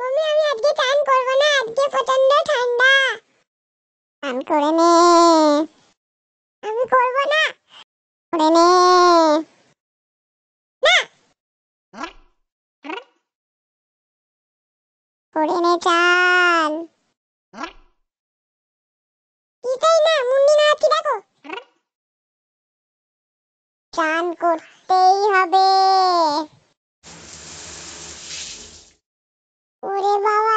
Mummy আমি আজকে চান করব না, আজকে প্রচন্ড ঠান্ডা। চান করে নে। আমি করব না। করে নে। না। করে নে চান। কিছুই না, মুন্নি নাচি দেখো। চান করতেই হবে। ওরে বাবা।